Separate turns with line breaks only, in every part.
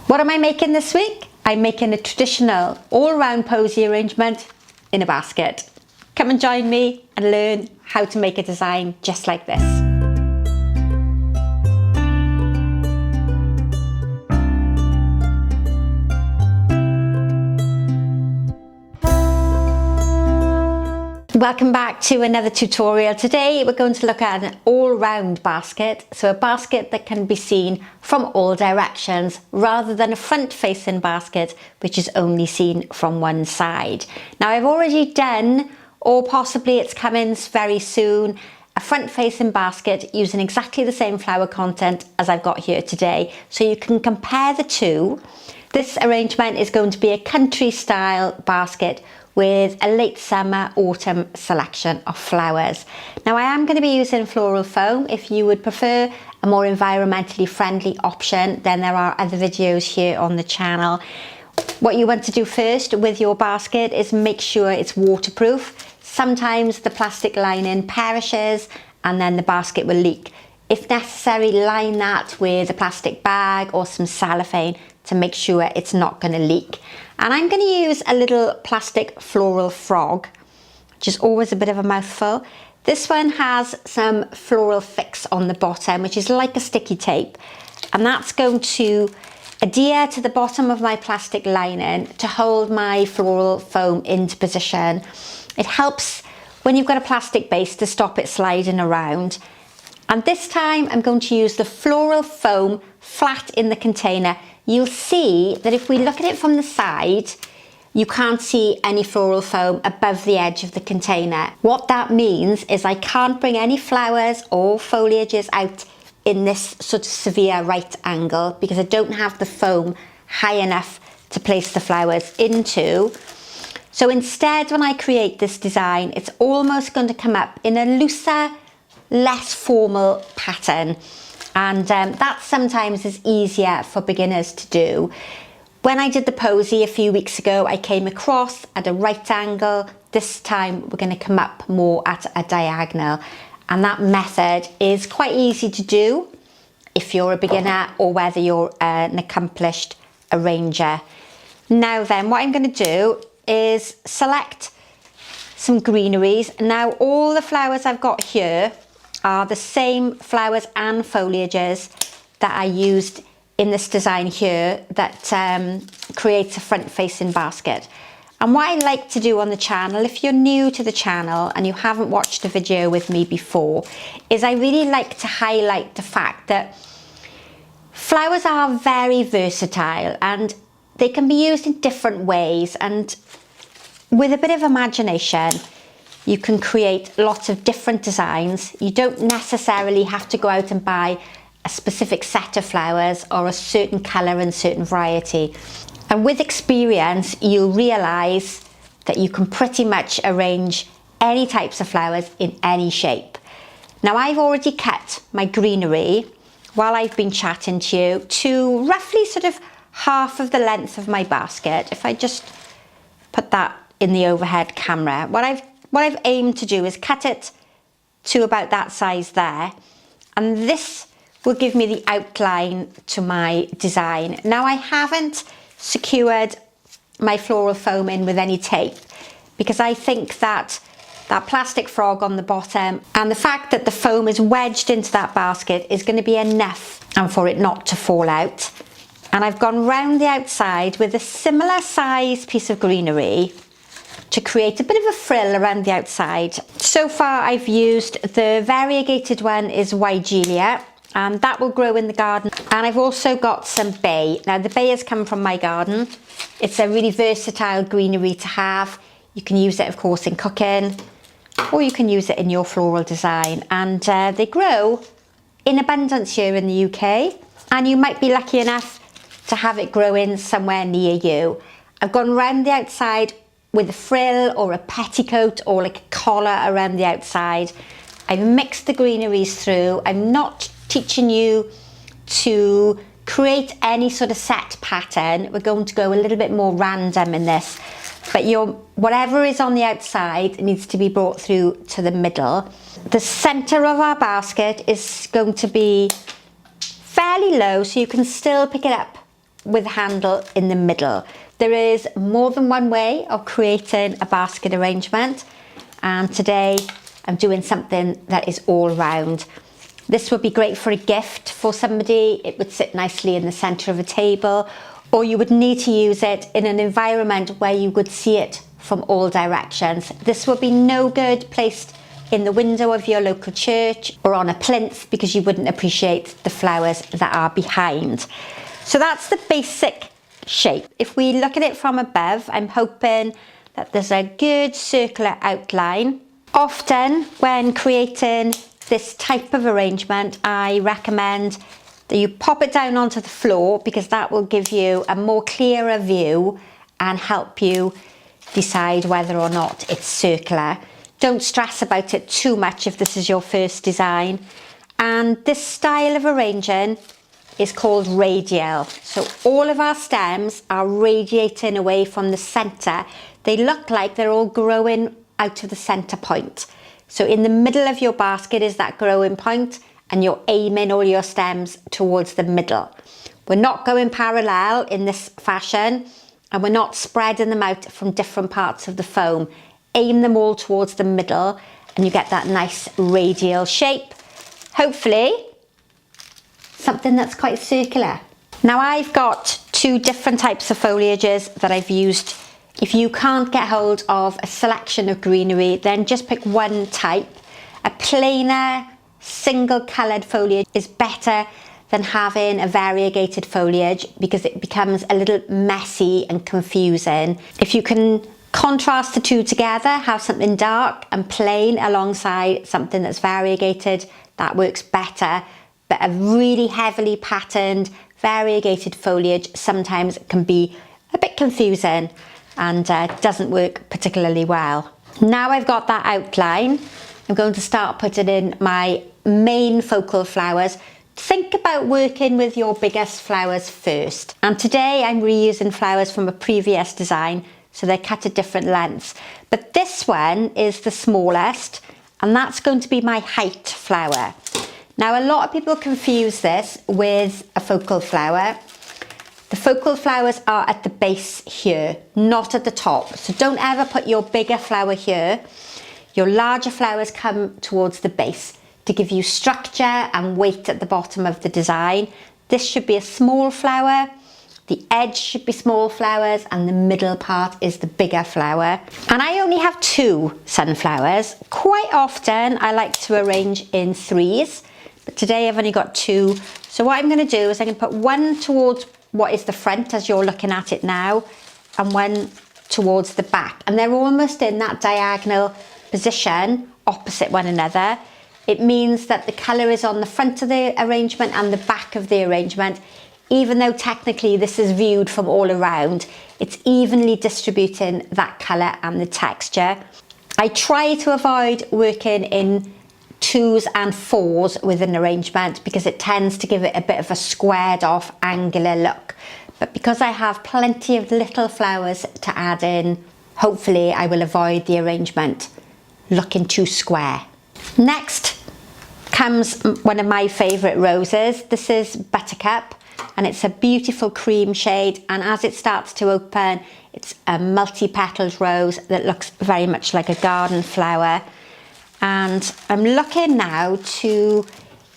What am I making this week? I'm making a traditional all-round posy arrangement in a basket. Come and join me and learn how to make a design just like this. Welcome back to another tutorial. Today we're going to look at an all-round basket, so a basket that can be seen from all directions rather than a front-facing basket which is only seen from one side. Now I've already done, or possibly it's coming very soon, a front-facing basket using exactly the same flower content as I've got here today, so you can compare the two. This arrangement is going to be a country style basket with a late summer autumn selection of flowers. Now I am going to be using floral foam. If you would prefer a more environmentally friendly option, then there are other videos here on the channel. What you want to do first with your basket is make sure it's waterproof. Sometimes the plastic lining perishes and then the basket will leak. If necessary, line that with a plastic bag or some cellophane to make sure it's not going to leak. And I'm going to use a little plastic floral frog, which is always a bit of a mouthful. This one has some floral fix on the bottom, which is like a sticky tape. And that's going to adhere to the bottom of my plastic lining to hold my floral foam into position. It helps when you've got a plastic base to stop it sliding around. And this time I'm going to use the floral foam flat in the container. You'll see that if we look at it from the side, you can't see any floral foam above the edge of the container. What that means is I can't bring any flowers or foliages out in this sort of severe right angle because I don't have the foam high enough to place the flowers into. So instead, when I create this design, it's almost going to come up in a looser, less formal pattern. And that sometimes is easier for beginners to do. When I did the posy a few weeks ago, I came across at a right angle. This time we're going to come up more at a diagonal. And that method is quite easy to do if you're a beginner or whether you're an accomplished arranger. Now then, what I'm going to do is select some greeneries. Now all the flowers I've got here are the same flowers and foliages that I used in this design here that creates a front-facing basket. And what I like to do on the channel, if you're new to the channel and you haven't watched a video with me before, is I really like to highlight the fact that flowers are very versatile and they can be used in different ways, and with a bit of imagination you can create lots of different designs. You don't necessarily have to go out and buy a specific set of flowers or a certain colour and certain variety. And with experience, you'll realise that you can pretty much arrange any types of flowers in any shape. Now I've already cut my greenery while I've been chatting to you to roughly sort of half of the length of my basket. If I just put that in the overhead camera, what I've aimed to do is cut it to about that size there, and this will give me the outline to my design. Now I haven't secured my floral foam in with any tape because I think that that plastic frog on the bottom and the fact that the foam is wedged into that basket is going to be enough and for it not to fall out. And I've gone round the outside with a similar size piece of greenery to create a bit of a frill around the outside. So far I've used the variegated one is Wygelia, and that will grow in the garden. And I've also got some bay. Now the bay has come from my garden. It's a really versatile greenery to have. You can use it of course in cooking, or you can use it in your floral design. And they grow in abundance here in the UK, and you might be lucky enough to have it growing somewhere near you. I've gone round the outside with a frill or a petticoat or like a collar around the outside. I've mixed the greeneries through. I'm not teaching you to create any sort of set pattern. We're going to go a little bit more random in this, but whatever is on the outside needs to be brought through to the middle. The center of our basket is going to be fairly low, so you can still pick it up with a handle in the middle. There is more than one way of creating a basket arrangement, and today I'm doing something that is all round. This would be great for a gift for somebody. It would sit nicely in the centre of a table, or you would need to use it in an environment where you would see it from all directions. This would be no good placed in the window of your local church or on a plinth, because you wouldn't appreciate the flowers that are behind. So that's the basic shape. If we look at it from above, I'm hoping that there's a good circular outline. Often when creating this type of arrangement, I recommend that you pop it down onto the floor, because that will give you a more clearer view and help you decide whether or not it's circular. Don't stress about it too much if this is your first design. And this style of arranging is called radial. So all of our stems are radiating away from the centre. They look like they're all growing out of the centre point. So in the middle of your basket is that growing point, and you're aiming all your stems towards the middle. We're not going parallel in this fashion, and we're not spreading them out from different parts of the foam. Aim them all towards the middle and you get that nice radial shape. Hopefully something that's quite circular. Now I've got two different types of foliages that I've used. If you can't get hold of a selection of greenery, then just pick one type. A plainer, single coloured foliage is better than having a variegated foliage, because it becomes a little messy and confusing. If you can contrast the two together, have something dark and plain alongside something that's variegated, that works better. But a really heavily patterned variegated foliage sometimes can be a bit confusing and doesn't work particularly well. Now I've got that outline, I'm going to start putting in my main focal flowers. Think about working with your biggest flowers first. And today I'm reusing flowers from a previous design, so they're cut at different lengths. But this one is the smallest, and that's going to be my height flower. Now a lot of people confuse this with a focal flower. The focal flowers are at the base here, not at the top. So don't ever put your bigger flower here. Your larger flowers come towards the base to give you structure and weight at the bottom of the design. This should be a small flower. The edge should be small flowers, and the middle part is the bigger flower. And I only have 2 sunflowers. Quite often I like to arrange in 3s, but today I've only got 2. So what I'm going to do is I'm going to put one towards what is the front as you're looking at it now, and one towards the back, and they're almost in that diagonal position opposite one another. It means that the colour is on the front of the arrangement and the back of the arrangement. Even though technically this is viewed from all around, it's evenly distributing that colour and the texture. I try to avoid working in 2s and 4s with an arrangement, because it tends to give it a bit of a squared off angular look. But because I have plenty of little flowers to add in, hopefully I will avoid the arrangement looking too square. Next comes one of my favourite roses. This is Buttercup, and it's a beautiful cream shade, and as it starts to open, it's a multi-petalled rose that looks very much like a garden flower. And I'm looking now to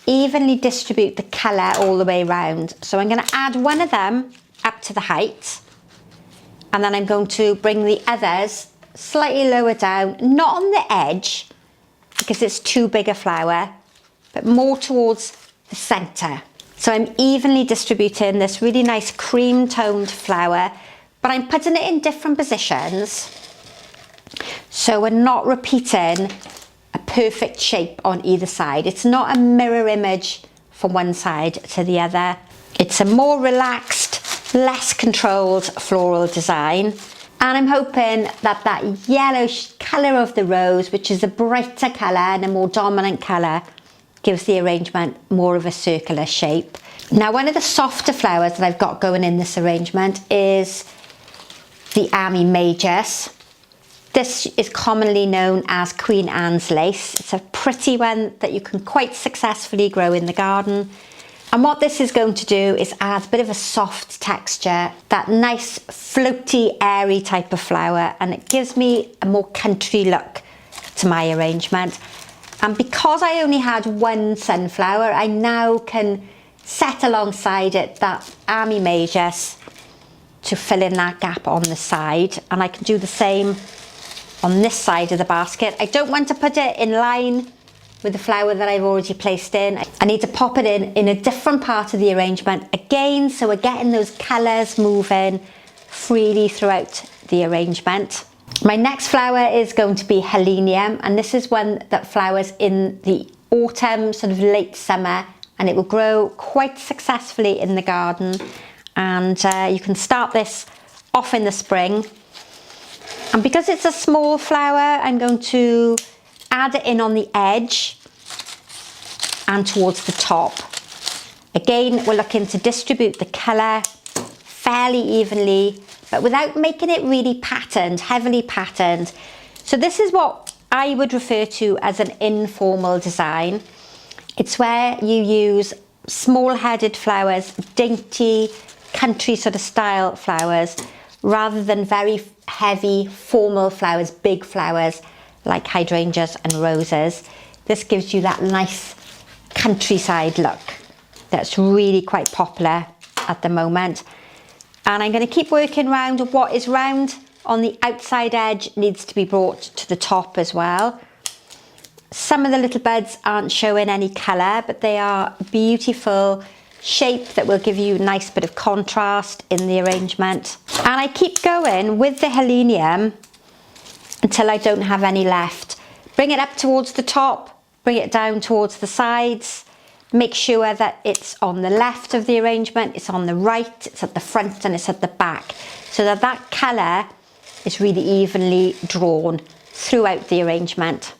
evenly distribute the colour all the way around. So I'm going to add one of them up to the height, and then I'm going to bring the others slightly lower down, not on the edge because it's too big a flower, but more towards the centre. So I'm evenly distributing this really nice cream toned flower, but I'm putting it in different positions so we're not repeating a perfect shape on either side. It's not a mirror image from one side to the other. It's a more relaxed, less controlled floral design. And I'm hoping that that yellowish colour of the rose, which is a brighter colour and a more dominant colour, gives the arrangement more of a circular shape. Now, one of the softer flowers that I've got going in this arrangement is the Ami Majus. This is commonly known as Queen Anne's lace. It's a pretty one that you can quite successfully grow in the garden. And what this is going to do is add a bit of a soft texture, that nice floaty, airy type of flower, and it gives me a more country look to my arrangement. And because I only had one sunflower, I now can set alongside it that Army Majus to fill in that gap on the side, and I can do the same on this side of the basket. I don't want to put it in line with the flower that I've already placed in. I need to pop it in a different part of the arrangement again, so we're getting those colours moving freely throughout the arrangement. My next flower is going to be Helenium, and this is one that flowers in the autumn, sort of late summer, and it will grow quite successfully in the garden. And you can start this off in the spring. And because it's a small flower, I'm going to add it in on the edge and towards the top. Again, we're looking to distribute the colour fairly evenly, but without making it really patterned, heavily patterned. So this is what I would refer to as an informal design. It's where you use small-headed flowers, dainty, country sort of style flowers, rather than very heavy, formal flowers, big flowers like hydrangeas and roses. This gives you that nice countryside look that's really quite popular at the moment. And I'm going to keep working round. What is round on the outside edge needs to be brought to the top as well. Some of the little buds aren't showing any colour, but they are beautiful shape that will give you a nice bit of contrast in the arrangement. And I keep going with the Helenium until I don't have any left. Bring it up towards the top, bring it down towards the sides. Make sure that it's on the left of the arrangement, it's on the right, it's at the front and it's at the back, so that that colour is really evenly drawn throughout the arrangement.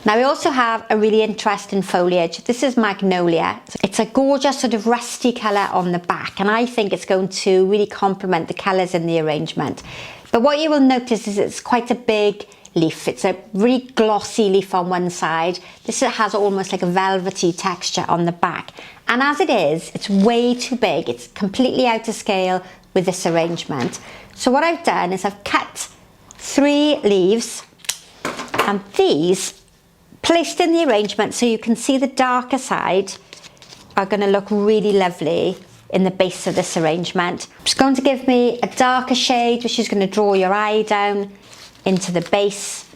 Now we also have a really interesting foliage. This is Magnolia. It's a gorgeous sort of rusty colour on the back, and I think it's going to really complement the colours in the arrangement. But what you will notice is it's quite a big leaf. It's a really glossy leaf on one side. This has almost like a velvety texture on the back. And as it is, it's way too big. It's completely out of scale with this arrangement. So what I've done is I've cut 3 leaves, and these placed in the arrangement so you can see the darker side are going to look really lovely in the base of this arrangement. It's going to give me a darker shade, which is going to draw your eye down into the base,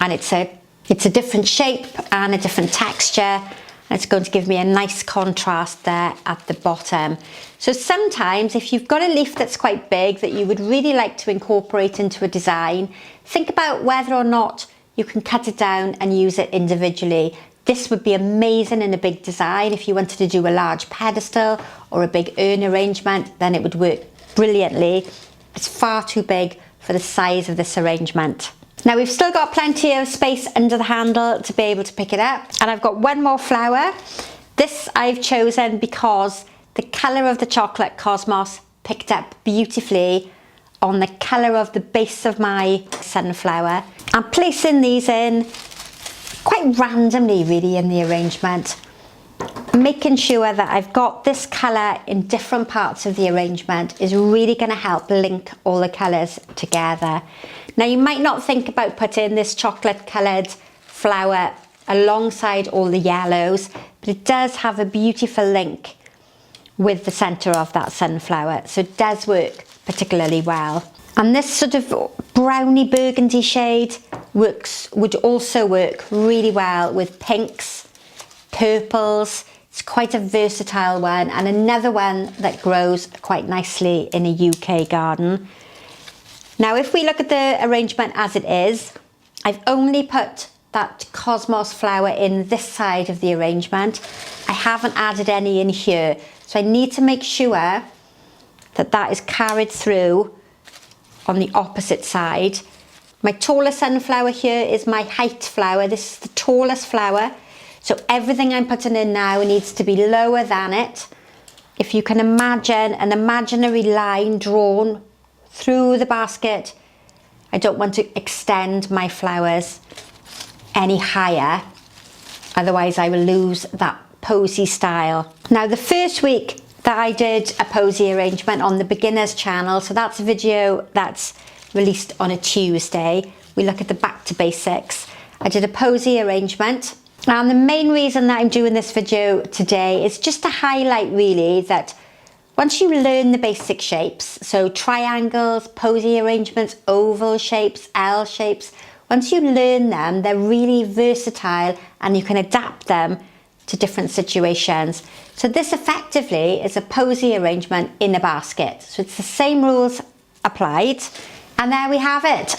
and it's a different shape and a different texture, and it's going to give me a nice contrast there at the bottom. So sometimes if you've got a leaf that's quite big that you would really like to incorporate into a design, think about whether or not you can cut it down and use it individually. This would be amazing in a big design. If you wanted to do a large pedestal or a big urn arrangement, then it would work brilliantly. It's far too big for the size of this arrangement. Now we've still got plenty of space under the handle to be able to pick it up, and I've got one more flower. This I've chosen because the colour of the chocolate cosmos picked up beautifully on the colour of the base of my sunflower. I'm placing these in quite randomly really in the arrangement, making sure that I've got this colour in different parts of the arrangement is really going to help link all the colours together. Now you might not think about putting this chocolate coloured flower alongside all the yellows, but it does have a beautiful link with the centre of that sunflower, so it does work particularly well. And this sort of browny burgundy shade would also work really well with pinks, purples. It's quite a versatile one, and another one that grows quite nicely in a UK garden. Now if we look at the arrangement as it is, I've only put that cosmos flower in this side of the arrangement. I haven't added any in here, so I need to make sure that that is carried through on the opposite side. My tallest sunflower here is my height flower. This is the tallest flower, so everything I'm putting in now needs to be lower than it. If you can imagine an imaginary line drawn through the basket, I don't want to extend my flowers any higher, otherwise I will lose that Posy style. Now the first week that I did a Posy arrangement on the beginners channel, so that's a video that's released on a Tuesday. We look at the back to basics. I did a Posy arrangement, and the main reason that I'm doing this video today is just to highlight really that once you learn the basic shapes, so triangles, Posy arrangements, oval shapes, L shapes, once you learn them, they're really versatile and you can adapt them to different situations. So this effectively is a Posy arrangement in a basket. So it's the same rules applied. And there we have it.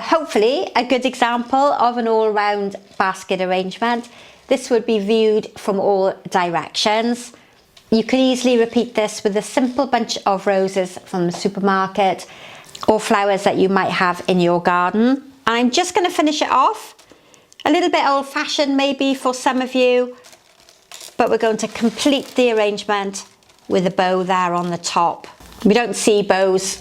Hopefully a good example of an all-round basket arrangement. This would be viewed from all directions. You could easily repeat this with a simple bunch of roses from the supermarket or flowers that you might have in your garden. I'm just going to finish it off. A little bit old-fashioned maybe for some of you, but we're going to complete the arrangement with a bow there on the top. We don't see bows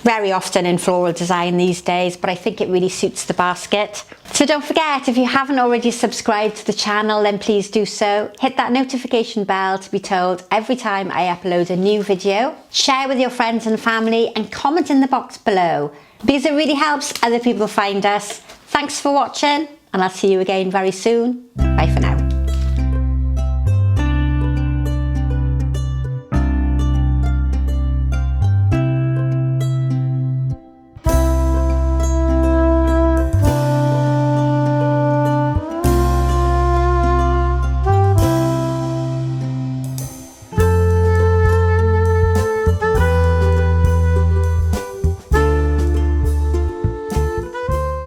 very often in floral design these days, but I think it really suits the basket. So don't forget, if you haven't already subscribed to the channel, then please do so. Hit that notification bell to be told every time I upload a new video. Share with your friends and family and comment in the box below because it really helps other people find us. Thanks for watching, and I'll see you again very soon. Bye for now.